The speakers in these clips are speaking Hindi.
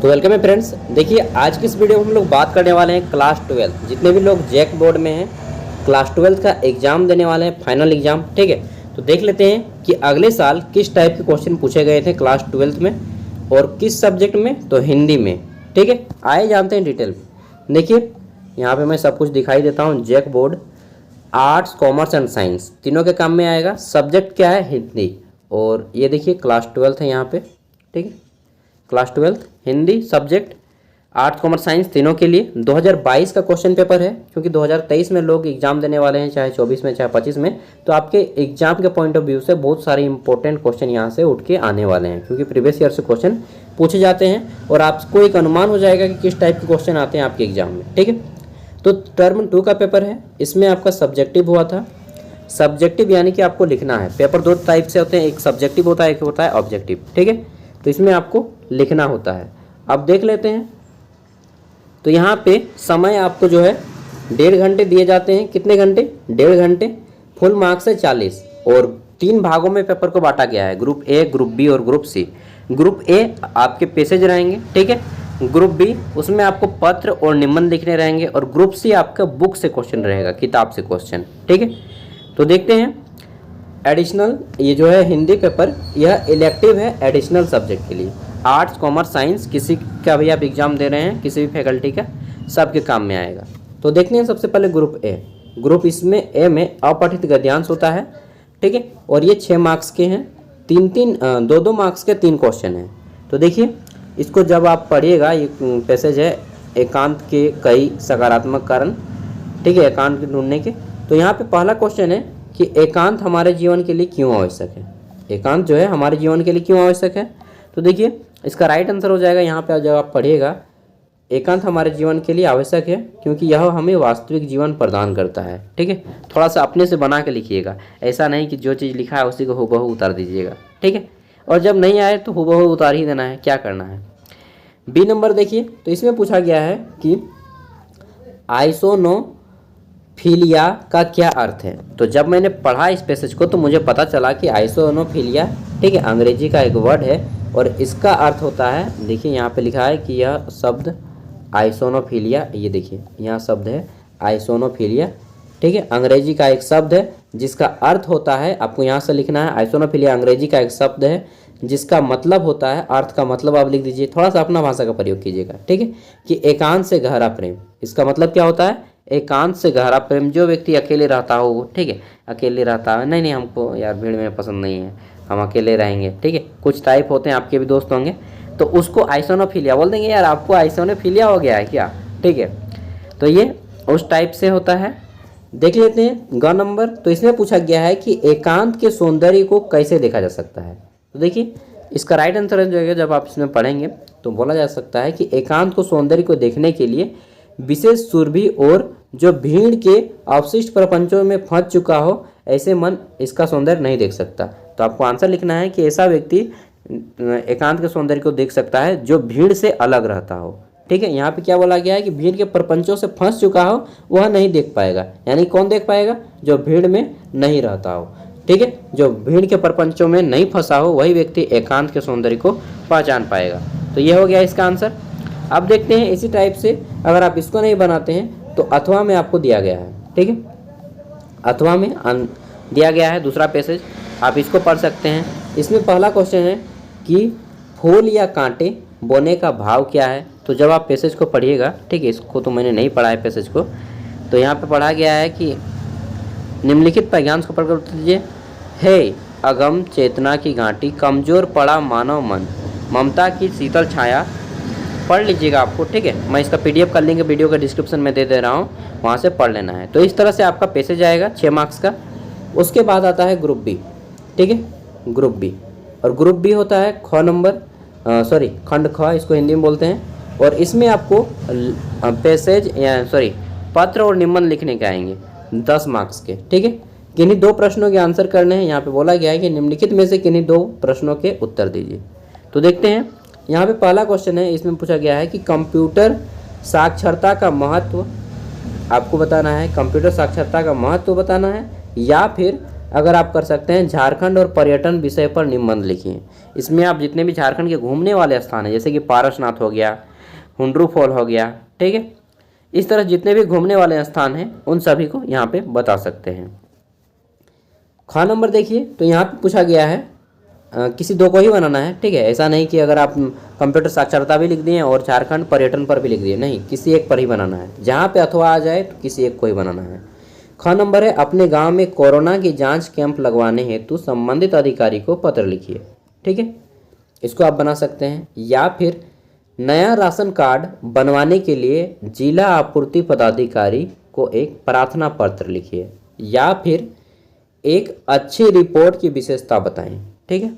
तो वेलकम है फ्रेंड्स। देखिए आज की इस वीडियो में हम लोग बात करने वाले हैं क्लास 12 जितने भी लोग जैक बोर्ड में हैं क्लास 12 का एग्ज़ाम देने वाले हैं, फाइनल एग्ज़ाम। ठीक है, तो देख लेते हैं कि अगले साल किस टाइप के क्वेश्चन पूछे गए थे क्लास 12 में और किस सब्जेक्ट में, तो हिंदी में। ठीक है, आइए जानते हैं डिटेल में। देखिए यहाँ पर मैं सब कुछ दिखाई देता हूँ। JAC board arts, commerce and science तीनों के काम में आएगा। सब्जेक्ट क्या है? हिंदी। और ये देखिए क्लास 12 है यहाँ पे। ठीक है, class 12 Hindi subject, arts, commerce, science तीनों के लिए 2022 का क्वेश्चन पेपर है, क्योंकि 2023 में लोग एग्जाम देने वाले हैं, चाहे 24 में चाहे 25 में। तो आपके एग्जाम के पॉइंट ऑफ व्यू से बहुत सारे इंपॉर्टेंट क्वेश्चन यहाँ से उठ के आने वाले हैं, क्योंकि प्रीवियस ईयर से क्वेश्चन पूछे जाते हैं और आपको एक अनुमान हो जाएगा कि किस टाइप के क्वेश्चन आते हैं आपके एग्जाम में। ठीक है, तो टर्म 2 का पेपर है, इसमें आपका सब्जेक्टिव हुआ था। सब्जेक्टिव यानी कि आपको लिखना है। पेपर दो टाइप से होते हैं, एक सब्जेक्टिव होता है, एक होता है ऑब्जेक्टिव। ठीक है, तो इसमें आपको लिखना होता है। अब देख लेते हैं, तो यहाँ पे समय आपको जो है 1.5 घंटे दिए जाते हैं। कितने घंटे? 1.5 घंटे। फुल मार्क्स है 40 और 3 भागों में पेपर को बांटा गया है, ग्रुप ए, ग्रुप बी और ग्रुप सी। ग्रुप ए आपके पैसेज रहेंगे, ठीक है। ग्रुप बी उसमें आपको पत्र और निबंध लिखने रहेंगे और ग्रुप सी आपका बुक से क्वेश्चन रहेगा, किताब से क्वेश्चन। ठीक है, तो देखते हैं एडिशनल, ये जो है हिंदी पेपर, यह इलेक्टिव है एडिशनल सब्जेक्ट के लिए। आर्ट्स, कॉमर्स, साइंस किसी का भी आप एग्जाम दे रहे हैं, किसी भी फैकल्टी का, सबके काम में आएगा। तो देखते हैं सबसे पहले ग्रुप ए। ग्रुप इसमें ए में अपठित गद्यांश होता है। ठीक है, और ये 6 मार्क्स के हैं। 2 मार्क्स के 3 क्वेश्चन हैं। तो देखिए इसको जब आप पढ़िएगा, ये पैसेज है एकांत के कई सकारात्मक कारण। ठीक है, एकांत ढूंढने के। तो यहाँ पे पहला क्वेश्चन है कि एकांत हमारे जीवन के लिए क्यों आवश्यक है। एकांत जो है हमारे जीवन के लिए क्यों आवश्यक है, तो देखिए इसका राइट आंसर हो जाएगा यहाँ पे जब आप पढ़िएगा, एकांत हमारे जीवन के लिए आवश्यक है क्योंकि यह हमें वास्तविक जीवन प्रदान करता है। ठीक है, थोड़ा सा अपने से बना के लिखिएगा, ऐसा नहीं कि जो चीज़ लिखा है उसी को हूबहू उतार दीजिएगा। ठीक है, और जब नहीं आए तो हूबहू उतार ही देना है, क्या करना है। बी नंबर देखिए, तो इसमें पूछा गया है कि आइसोनोफिलिया का क्या अर्थ है। तो जब मैंने पढ़ा इस पैसेज को तो मुझे पता चला कि आइसोनोफिलिया, ठीक है, अंग्रेजी का एक वर्ड है और इसका अर्थ होता है, देखिए यहाँ पे लिखा है कि यह शब्द आइसोनोफिलिया, ये देखिए यहाँ शब्द है आइसोनोफिलिया। ठीक है, अंग्रेजी का एक शब्द है जिसका अर्थ होता है, आपको यहाँ से लिखना है, आइसोनोफिलिया अंग्रेजी का एक शब्द है जिसका मतलब होता है, अर्थ का मतलब आप लिख दीजिए, थोड़ा सा अपना भाषा का प्रयोग कीजिएगा। ठीक है, कि एकांत से गहरा प्रेम। इसका मतलब क्या होता है? एकांत से गहरा प्रेम। जो व्यक्ति अकेले रहता हो, ठीक है, अकेले रहता है, नहीं हमको यार भीड़ में पसंद नहीं है, हम अकेले रहेंगे। ठीक है, कुछ टाइप होते हैं, आपके भी दोस्त होंगे, तो उसको आइसोनोफिलिया बोल देंगे, यार आपको आइसोनोफिलिया हो गया है क्या। ठीक है, तो ये उस टाइप से होता है। देख लेते हैं ग नंबर। तो इसमें पूछा गया है कि एकांत के सौंदर्य को कैसे देखा जा सकता है। तो देखिए इसका राइट आंसर जो है, जब आप इसमें पढ़ेंगे तो बोला जा सकता है कि एकांत को सौंदर्य को देखने के लिए विशेष सुरभि और जो भीड़ के अवशिष्ट प्रपंचों में फंस चुका हो, ऐसे मन इसका सौंदर्य नहीं देख सकता। तो आपको आंसर लिखना है कि ऐसा व्यक्ति एकांत के सौंदर्य को देख सकता है जो भीड़ से अलग रहता हो। ठीक है, यहाँ पे क्या बोला गया है कि भीड़ के प्रपंचों से फंस चुका हो वह नहीं देख पाएगा। यानी कौन देख पाएगा? जो भीड़ में नहीं रहता हो। ठीक है, जो भीड़ के प्रपंचों में नहीं फंसा हो वही व्यक्ति एकांत के सौंदर्य को पहचान पाएगा। तो यह हो गया इसका आंसर। अब देखते हैं इसी टाइप से अगर आप इसको नहीं बनाते हैं तो अथवा में आपको दिया गया है। ठीक है, अथवा में दिया गया है दूसरा पैसेज, आप इसको पढ़ सकते हैं। इसमें पहला क्वेश्चन है कि फूल या कांटे बोने का भाव क्या है। तो जब आप पैसेज को पढ़िएगा, ठीक है, इसको तो मैंने नहीं पढ़ा है पैसेज को, तो यहाँ पे पढ़ा गया है कि निम्नलिखित वाक्यांश को पढ़कर उत्तर दीजिए। हे अगम चेतना की घाटी, कमजोर पड़ा मानव मन, ममता की शीतल छाया। पढ़ लीजिएगा आपको। ठीक है, मैं इसका PDF का लिंक वीडियो के डिस्क्रिप्शन में दे रहा हूँ, वहाँ से पढ़ लेना है। तो इस तरह से आपका पैसेज आएगा 6 मार्क्स का। उसके बाद आता है ग्रुप बी। ठीक है, ग्रुप बी, और ग्रुप बी होता है खंड ख, इसको हिंदी में बोलते हैं। और इसमें आपको पैसेज पत्र और निबंध लिखने के आएंगे 10 मार्क्स के। ठीक है, किन्हीं 2 प्रश्नों के आंसर करने हैं। यहाँ पे बोला गया है कि निम्नलिखित में से किन्हीं 2 प्रश्नों के उत्तर दीजिए। तो देखते हैं, यहाँ पे पहला क्वेश्चन है, इसमें पूछा गया है कि कंप्यूटर साक्षरता का महत्व आपको बताना है। कंप्यूटर साक्षरता का महत्व बताना है या फिर अगर आप कर सकते हैं झारखंड और पर्यटन विषय पर निबंध लिखिए। इसमें आप जितने भी झारखंड के घूमने वाले स्थान हैं, जैसे कि पारसनाथ हो गया, हुंड्रू फॉल हो गया, ठीक है, इस तरह जितने भी घूमने वाले स्थान हैं उन सभी को यहाँ पे बता सकते हैं। ख नंबर देखिए, तो यहाँ पे पूछा गया है किसी दो को ही बनाना है, ठीक है। ऐसा नहीं कि अगर आप कंप्यूटर साक्षरता भी लिख दिए और झारखंड पर्यटन पर भी लिख दिए, नहीं, किसी एक पर ही बनाना है। जहाँ पे अथवा आ जाए तो किसी एक को ही बनाना है। ख नंबर है अपने गांव में कोरोना की जांच कैंप लगवाने हेतु संबंधित अधिकारी को पत्र लिखिए, ठीक है, इसको आप बना सकते हैं। या फिर नया राशन कार्ड बनवाने के लिए जिला आपूर्ति पदाधिकारी को एक प्रार्थना पत्र लिखिए। या फिर एक अच्छी रिपोर्ट की विशेषता बताएं, ठीक है।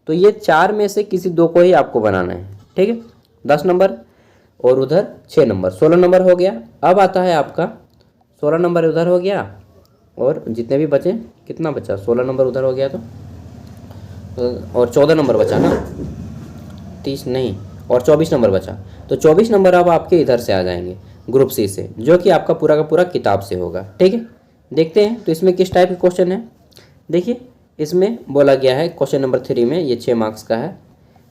तो ये 4 में से किसी दो को ही आपको बनाना है, ठीक है। 10 नंबर और उधर 6 नंबर, 16 नंबर हो गया। अब आता है आपका 16 नंबर उधर हो गया और जितने भी बचे, कितना बचा, 16 नंबर उधर हो गया तो और 14 नंबर बचा ना, 30 नहीं, और 24 नंबर बचा। तो 24 नंबर अब आपके इधर से आ जाएंगे ग्रुप सी से, जो कि आपका पूरा का पूरा किताब से होगा, ठीक है। देखते हैं तो इसमें किस टाइप के क्वेश्चन है। देखिए इसमें बोला गया है क्वेश्चन नंबर 3 में, ये 6 मार्क्स का है।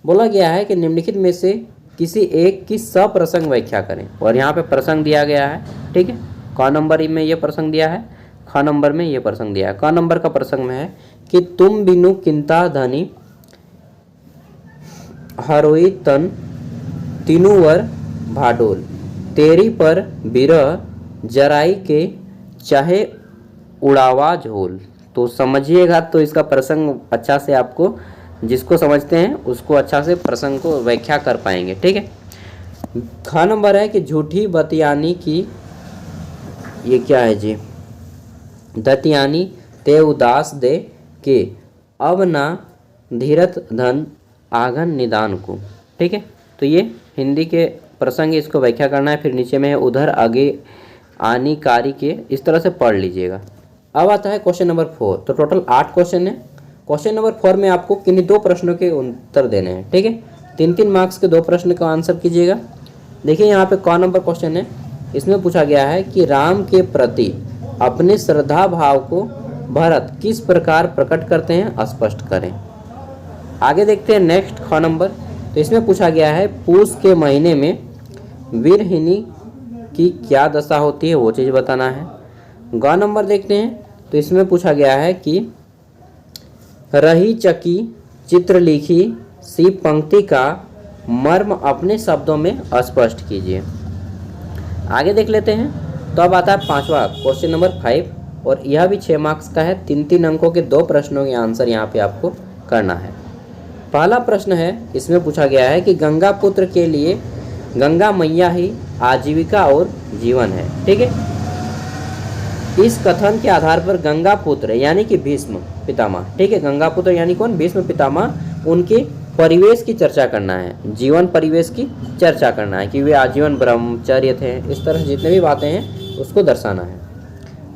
बोला गया है कि निम्नलिखित में से किसी एक की सप्रसंग व्याख्या करें, और यहाँ पे प्रसंग दिया गया है, ठीक है। क नंबर में ये प्रसंग दिया है, ख नंबर में ये प्रसंग दिया है। क नंबर का प्रसंग में है कि तुम बिनु किंता धनी हरोई तन तीनुवर भाडोल, तेरी पर बिरह जराई के चाहे उड़ावा झोल। तो समझिएगा तो इसका प्रसंग अच्छा से आपको, जिसको समझते हैं उसको अच्छा से प्रसंग को व्याख्या कर पाएंगे, ठीक है। ख नंबर है कि झूठी बतियानी की, ये क्या है जी, दतियानी ते उदास दे के अब ना धीरत धन आघन निदान को, ठीक है। तो ये हिंदी के प्रसंग, इसको व्याख्या करना है। फिर नीचे में है उधर आगे आनी कारी के, इस तरह से पढ़ लीजिएगा। अब आता है क्वेश्चन नंबर 4। तो टोटल 8 क्वेश्चन है। क्वेश्चन नंबर 4 में आपको किन्हीं 2 प्रश्नों के उत्तर देने हैं, ठीक है। 3-3 मार्क्स के 2 प्रश्न का आंसर कीजिएगा। देखिए यहाँ पे क नंबर क्वेश्चन है, इसमें पूछा गया है कि राम के प्रति अपने श्रद्धा भाव को भरत किस प्रकार प्रकट करते हैं, स्पष्ट करें। आगे देखते हैं नेक्स्ट ख नंबर। तो इसमें पूछा गया है पूष के महीने में वीरहिनी की क्या दशा होती है, वो चीज़ बताना है। ग नंबर देखते हैं। तो इसमें पूछा गया है कि रही चकी चित्र लिखी सी पंक्ति का मर्म अपने शब्दों में स्पष्ट कीजिए। आगे देख लेते हैं। तो अब आता है 5वां क्वेश्चन नंबर 5, और यह भी 6 मार्क्स का है। 3-3 अंकों के 2 प्रश्नों के आंसर यहाँ पे आपको करना है। पहला प्रश्न है, इसमें पूछा गया है कि गंगा पुत्र के लिए गंगा मैया ही आजीविका और जीवन है, ठीक है। इस कथन के आधार पर गंगा पुत्र यानी कि भीष्म पितामह, ठीक है, गंगा पुत्र यानी कौन, भीष्म पितामह, उनके परिवेश की चर्चा करना है, जीवन परिवेश की चर्चा करना है कि वे आजीवन ब्रह्मचर्य थे। इस तरह जितने भी बातें हैं उसको दर्शाना है।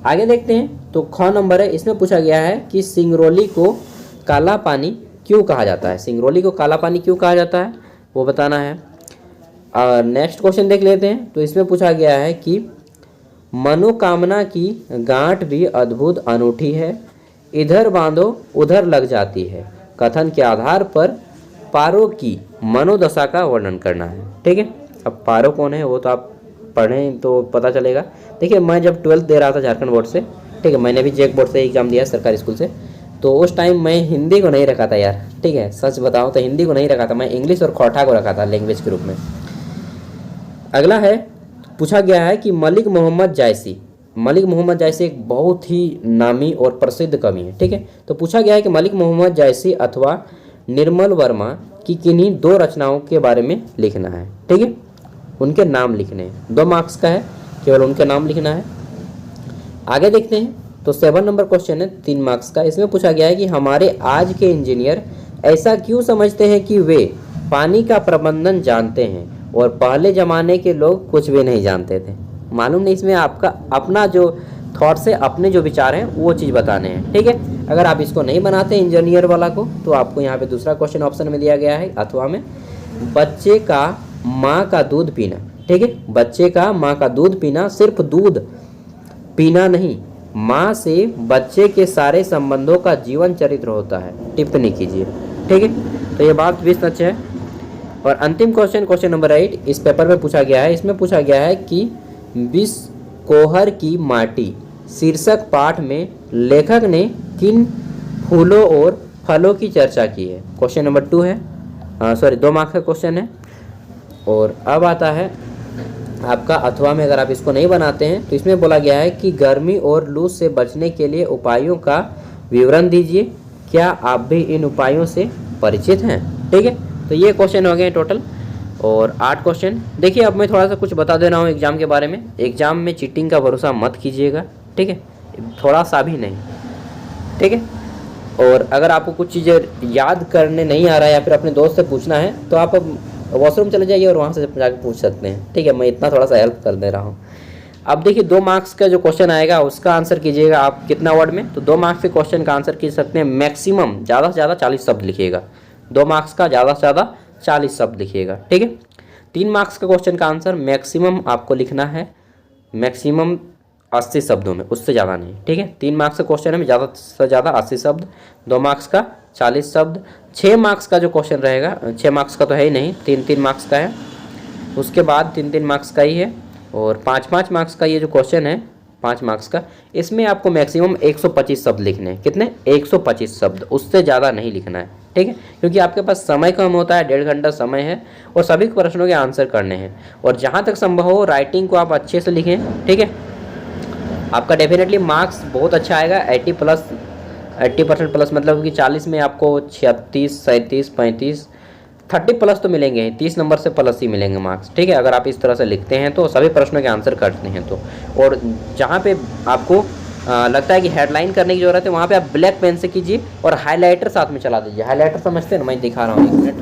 आगे देखते हैं। तो ख नंबर है, इसमें पूछा गया है कि सिंगरौली को काला पानी क्यों कहा जाता है। सिंगरौली को काला पानी क्यों कहा जाता है वो बताना है। और नेक्स्ट क्वेश्चन देख लेते हैं। तो इसमें पूछा गया है कि मनोकामना की गांठ भी अद्भुत अनूठी है, इधर बांधो उधर लग जाती है। कथन के आधार पर पारो की मनोदशा का वर्णन करना है, ठीक है। अब पारो कौन है वो तो आप पढ़ें तो पता चलेगा। देखिए मैं जब 12th दे रहा था झारखंड बोर्ड से, ठीक है, मैंने भी जेक बोर्ड से एग्जाम दिया सरकारी स्कूल से, तो उस टाइम मैं हिंदी को नहीं रखा था यार, ठीक है, सच बताऊं तो हिंदी को नहीं रखा था, मैं इंग्लिश और खोटा को रखा था लैंग्वेज के रूप में। अगला है, पूछा गया है कि मलिक मोहम्मद जायसी, मलिक मोहम्मद जायसी एक बहुत ही नामी और प्रसिद्ध कवि है, ठीक है। तो पूछा गया है कि मलिक मोहम्मद जायसी अथवा निर्मल वर्मा की किन्हीं 2 रचनाओं के बारे में लिखना है, ठीक है, उनके नाम लिखने हैं। 2 मार्क्स का है, केवल उनके नाम लिखना है। आगे देखते हैं। तो 7 नंबर क्वेश्चन है 3 मार्क्स का। इसमें पूछा गया है कि हमारे आज के इंजीनियर ऐसा क्यों समझते हैं कि वे पानी का प्रबंधन जानते हैं और पहले ज़माने के लोग कुछ भी नहीं जानते थे। मालूम नहीं, इसमें आपका अपना जो थॉट्स है, अपने जो विचार हैं वो चीज़ बताने हैं, ठीक है। अगर आप इसको नहीं बनाते इंजीनियर वाला को, तो आपको यहाँ पे दूसरा क्वेश्चन ऑप्शन में दिया गया है अथवा में, बच्चे का माँ का दूध पीना, ठीक है। बच्चे का माँ का दूध पीना सिर्फ दूध पीना नहीं, माँ से बच्चे के सारे संबंधों का जीवन चरित्र होता है, टिप्पणी कीजिए। ठीक है, तो ये बात भी सच है। और अंतिम क्वेश्चन, क्वेश्चन नंबर 8 इस पेपर में पूछा गया है। इसमें पूछा गया है कि विष कोहर की माटी शीर्षक पाठ में लेखक ने किन फूलों और फलों की चर्चा की है। क्वेश्चन नंबर 2 है, 2 मार्क्स का क्वेश्चन है। और अब आता है आपका अथवा में, अगर आप इसको नहीं बनाते हैं तो इसमें बोला गया है कि गर्मी और लू से बचने के लिए उपायों का विवरण दीजिए। क्या आप भी इन उपायों से परिचित हैं? ठीक है, तो ये क्वेश्चन हो गए टोटल और 8 क्वेश्चन। देखिए अब मैं थोड़ा सा कुछ बता दे रहा हूँ एग्जाम के बारे में। एग्जाम में चीटिंग का भरोसा मत कीजिएगा, ठीक है, थोड़ा सा भी नहीं, ठीक है। और अगर आपको कुछ चीज़ें याद करने नहीं आ रहा है या फिर अपने दोस्त से पूछना है तो आप वॉशरूम चले जाइए और वहाँ से जाकर पूछ सकते हैं, ठीक है। मैं इतना थोड़ा सा हेल्प कर दे रहा हूँ। अब देखिए 2 मार्क्स का जो क्वेश्चन आएगा उसका आंसर कीजिएगा आप कितना वर्ड में, तो 2 मार्क्स के क्वेश्चन का आंसर कीज सकते हैं मैक्सिमम ज़्यादा से ज़्यादा 40 शब्द लिखिएगा। 2 मार्क्स का ज़्यादा से ज़्यादा 40 शब्द लिखिएगा, ठीक है। 3 मार्क्स का क्वेश्चन का आंसर मैक्सिमम आपको लिखना है मैक्सिमम 80 शब्दों में, उससे ज़्यादा नहीं, ठीक है। 3 मार्क्स का क्वेश्चन है ज़्यादा से ज़्यादा 80 शब्द, 2 मार्क्स का 40 शब्द। 6 मार्क्स का जो क्वेश्चन रहेगा, 6 मार्क्स का तो है ही नहीं, 3-3 मार्क्स का है, उसके बाद 3-3 मार्क्स का ही है। और 5-5 मार्क्स का ये जो क्वेश्चन है 5 मार्क्स का, इसमें आपको मैक्सिमम 125 शब्द लिखने हैं। कितने? 125 शब्द, उससे ज़्यादा नहीं लिखना है, ठीक है। क्योंकि आपके पास समय कम होता है, 1.5 घंटा समय है और सभी प्रश्नों के आंसर करने हैं। और जहाँ तक संभव हो राइटिंग को आप अच्छे से लिखें, ठीक है। आपका डेफिनेटली मार्क्स बहुत अच्छा आएगा, 80% प्लस, मतलब कि 40 में आपको 36, 37, 35, 30 प्लस तो मिलेंगे ही, 30 नंबर से प्लस ही मिलेंगे मार्क्स, ठीक है। अगर आप इस तरह से लिखते हैं तो सभी प्रश्नों के आंसर करते हैं तो। और जहाँ पे आपको लगता है कि हेडलाइन करने की ज़रूरत है वहाँ पे आप ब्लैक पेन से कीजिए और हाईलाइटर साथ में चला दीजिए। हाईलाइटर समझते हैं ना, मैं दिखा रहा हूँ, 1 मिनट।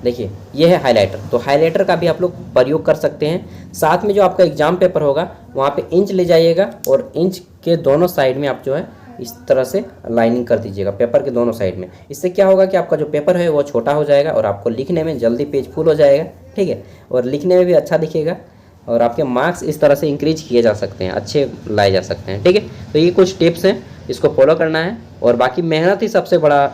देखिए ये है हाइलाइटर, तो हाइलाइटर का भी आप लोग प्रयोग कर सकते हैं। साथ में जो आपका एग्जाम पेपर होगा वहाँ पे इंच ले जाइएगा और इंच के दोनों साइड में आप जो है इस तरह से लाइनिंग कर दीजिएगा पेपर के दोनों साइड में। इससे क्या होगा कि आपका जो पेपर है वो छोटा हो जाएगा और आपको लिखने में जल्दी पेज फुल हो जाएगा, ठीक है। और लिखने में भी अच्छा दिखेगा और आपके मार्क्स इस तरह से इंक्रीज किए जा सकते हैं, अच्छे लाए जा सकते हैं, ठीक है। तो ये कुछ टिप्स हैं, इसको फॉलो करना है और बाकी मेहनत ही सबसे बड़ा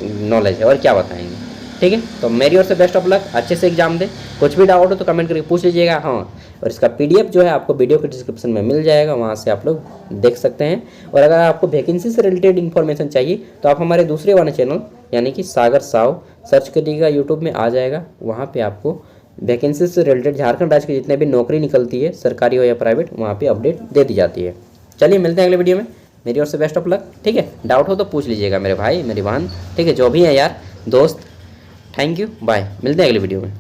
नॉलेज है, और क्या बताएंगे, ठीक है। तो मेरी ओर से बेस्ट ऑफ लक, अच्छे से एग्जाम दे। कुछ भी डाउट हो तो कमेंट करके पूछ लीजिएगा। हाँ, और इसका PDF जो है आपको वीडियो के डिस्क्रिप्शन में मिल जाएगा, वहाँ से आप लोग देख सकते हैं। और अगर आपको वैकेंसी से रिलेटेड इन्फॉर्मेशन चाहिए तो आप हमारे दूसरे वाले चैनल यानी कि सागर साव सर्च करिएगा, यूट्यूब में आ जाएगा। वहाँ पर आपको वैकेंसी से रिलेटेड झारखंड राज्य की जितने भी नौकरी निकलती है, सरकारी हो या प्राइवेट, वहाँ पर अपडेट दे दी जाती है। चलिए मिलते हैं अगले वीडियो में, मेरी ओर से बेस्ट ऑफ लक, ठीक है। डाउट हो तो पूछ लीजिएगा मेरे भाई मेरी बहन, ठीक है, जो भी है यार दोस्त। थैंक यू, बाय, मिलते हैं अगले वीडियो में।